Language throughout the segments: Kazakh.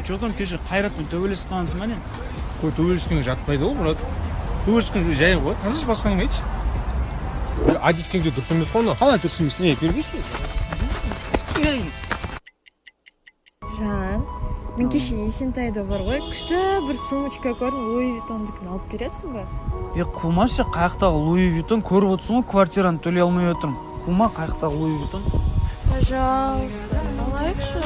Чоқым кеше Қайратпен төбелесіп қалғансың ба не? Қой төбелескенге жатпайды ғой, Мұрат. Төбелескенге жай ғой. Таза басқаның айтшы. Адиксің де дұрыс емес қой оны. Қалай дұрыс емес? Не, көргенші? Жан, мен кеше Есентайда бар ғой, күшті бір сумочка көрдім, Луи Виттондікін алып бересің бе? Қумашы, қаяқтағы Луи Виттон көріп отырсың ғой, квартираны төлей алмай отырмын. Қума, қаяқтағы Луи Виттон. Пожалуйста, малайкша.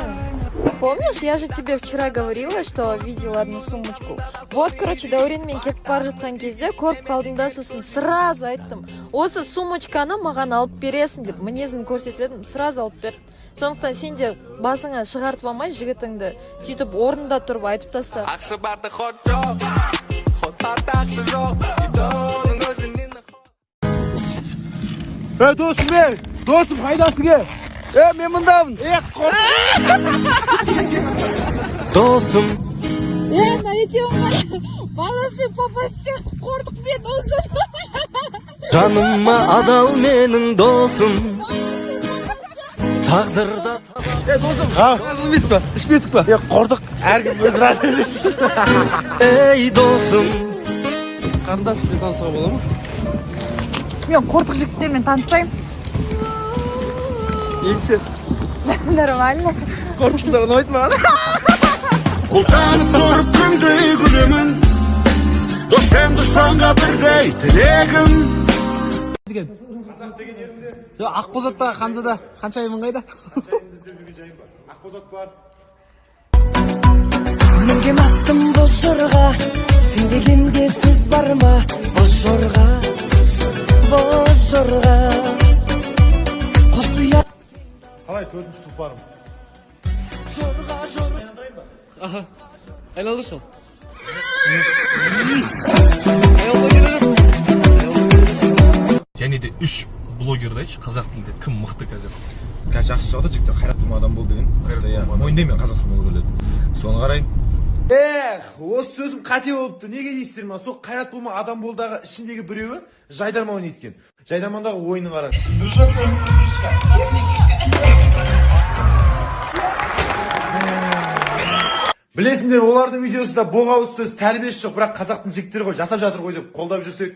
Помнишь, я же тебе вчера говорила, что видела одну сумочку. Вот, короче, Дәуренмен кетіп бара жатқан кезде көріп қалдым да, сосын сразу айттым. Осы сумочканы маған алып бересің деп, мінезімді көрсетіп едім, сразу алып бер. Сондықтан сен де басыңа шығартып алмай жігітіңді, сөйтіп орнында тұрып айтып таста. Досым, қайдасың? Мен мұндамын. Досым. Екеуің баласын папасы қордық мен досым. Жаныма адал менің досым. Тағдырда досым, жазылмайсыз ба? Ішпедік па? Қордық, әркім өз рәсімді ішті. Ей досым. Қандас сізбен танысуға бола ма? Мен қордық жігіттермен таныстаймын. Елші. Нормально. Қордық қыздар ұнайды маған. Құлтанып тұрып күндей күлемін. Достан дұшпанға бірдей тілегім. Қазақ деген ерінде. Ақбозатта, Ханзада, қаншайымын қайда? Қаншайымды іздеп жайым бар. Ақбозат бар. Мінген аттым боз жорға, сен дегенде сөз бар ма? Боз жорға, боз жорға. Қосуя. Қалай төртінші тұлпарым? Жорға, жорға. Айналды шыл. Және де үш блогерді айтшы, қазақ тілінде кім мықты қазір? Қазір жақсы шығады, жігіттер қайрат болма адам бол деген. Мойындаймын мен қазақ блогерлерді. Соны қарайын. Осы сөзім қате болыпты. Неге дейсіздер ма? Сол қайрат болма адам болдағы ішіндегі біреуі Жайдарман ойнайды екен. Жайдармандағы ойыны қарашы. Білесіңдер, олардың видеосында боғауыз сөз тәрбиесі жоқ, бірақ қазақтың жігіттері ғой, жасап жатыр ғой деп қолдап жүрсек.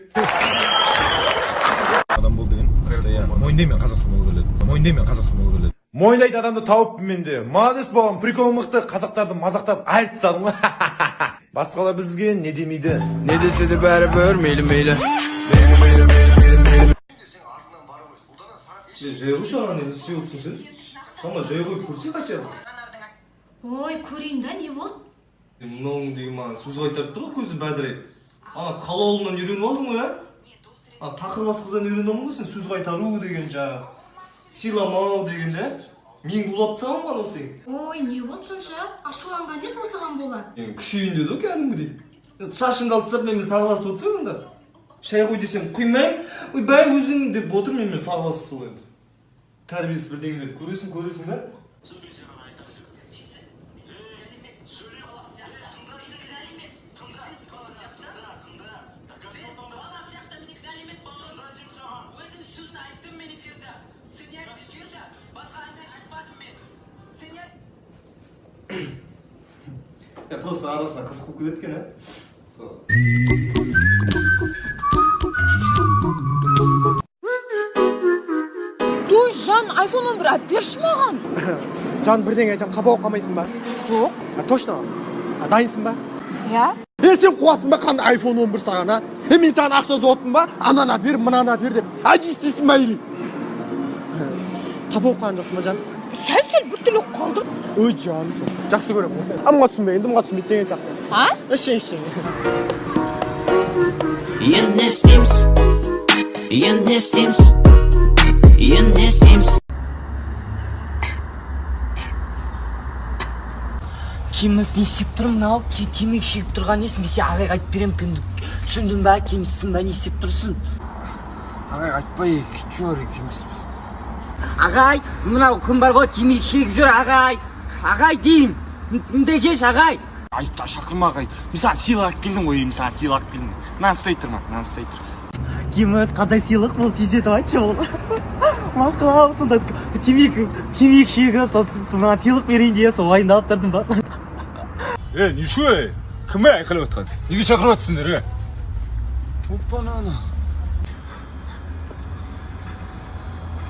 Адам бол деген. Мойындаймын мен қазақ блогерлерді. Мойындаймын мен қазақ блогерлерді. Мойындайды адамды тауыппын менде. Молодец болған, прикол мықты, қазақтарды мазақтап айып тастадым ғой. Басқалар бізге не демейді? Не десе де бәрібір мейлі. Жай қойшы ана не істеп отырсың сен? Сама жай қойып көрсей қайтеді. Ой, көрейін да, не болды? Мынауың деген маған сөз қайтарып тұр ғой көзі бәдірей. Ана қалауымнан үйреніп алдың ғой, ә? Тақырбас қыздан үйреніп алдың ғой сен сөз қайтару деген жаңа. Сыйламау деген де. Мен улап тастаған ба анау сен? Ой, не болды сонша? Ашуланған дес осыған бола. Күшейін деді кәдімгідей. Шашыңды алып тастап менімен сараласып отырсың онда. Шай қой десем құймаймын. Ой, бәрі өзің деп отыр менімен сараласып сол енді. Тәрбиесі бірдеңелерді көресің да? Я просто арасына қызық болып кетеді екен, Той, Жан, iPhone 11 әп берші маған. Жан, бірден айтам, қаба оқамайсың ба? Жоқ. Точно. Дайынсың ба? Я? Сен қуасың ба қандай iPhone 11 саған, а? Мен саған ақша зоттым ба? Анана бер, мынана бер деп. Істейсің ба или? Қаба оққан жоқсың ба, Жан? Сәл бір тілі қалдыр. Ой, Жан, жақсы көрем. Амға түсінбеген, дымға түсінбейді деген сияқты. А? Ішен. Енді не істейміз? Енді не істейміз? Енді не істейміз? Кеміз не істеп тұрмын ау? Темекі шегіп тұрған несін бесе ағайға айтып берем күнді. Түсіндің ба? Кемізсің ба? Не істеп тұрсың? Ағай, айтпай, кеткер екеміз. Ағай, мынау күн бар ғой, темекі шегіп жүр, ағай. Ағай деймін. Мында кеш, ағай. Айтта шақырма ағай. Мен саған сыйлық алып келдім ғой, мен саған сыйлық алып келдім. Нан ұстай тұрма, нан ұстай тұр. Кеміз, қандай сыйлық бұл тездетіп айтшы ол. Мақұл, сонда темекі шегіп, маған сыйлық берейін деп, сол уайымдалып тұрдым ба? нишо? Кім айқайлап отқан? Неге шақырып жатсыңдар, Оппананы.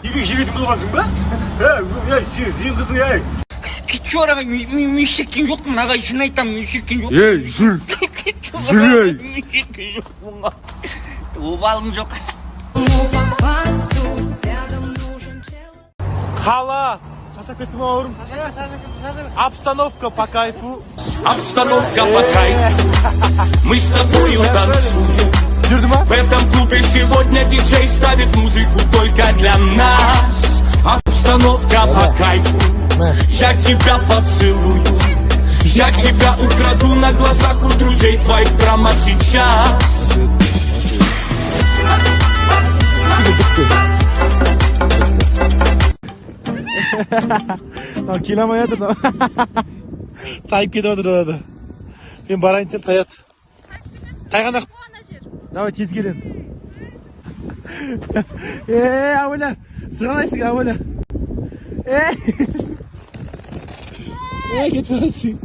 Неге жегетін болғансың ба? Сен қызың, Кичораға мен шеккен жоқпын, ағай, шын айтам, мен шеккен жоқпын. жүр, Мен шеккен жоқпын. Обалым жоқ. Қала. Шашап кеттім ауырым. Обстановка по кайфу. Обстановка по кайфу. Мы с тобою танцуем. Жүрді ма? В этом клубе сегодня диджей ставит музыку только для нас. Обстановка по кайфу. Я тебя поцелую. Я тебя украду на глазах у друзей твоих прямо сейчас. Келемай жатыр. Тайып кетіп отыр. Мен барайын сен таят. Тайғанда. Давай тез келен. Ауыла. Сығанайсың, ауыла. Кетіп барасың.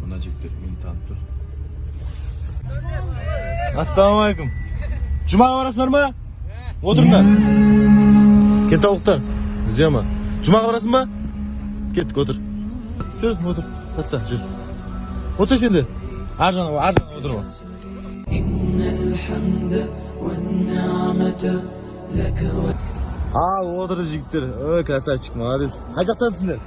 Мына жігіттер мені танып тұр. Ассалаумағалейкум. Жұмаға барасыңдар ма? Отырыңдар. Кет тауықтар. Зема. Жұмаға барасың ба? Кеттік, отыр. Жүрсің, отыр. Таста, жүр. Отыр сенде. Ар жағына отыр ма? Ал, отыр жігіттер. Ой, красавчик, молодец. Қай жақтансыңдар?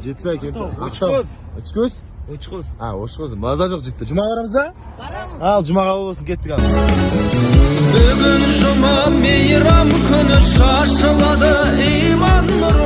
Жетісай, Кентау. Очкөз? Очкөз. Очкөз. Маза жоқ жігіттер. Жұмаға барамыз да? Барамыз. Ал, жұмаға болсын, кеттік ал. Бүгін жұма мейрам күні шашылады иман нұры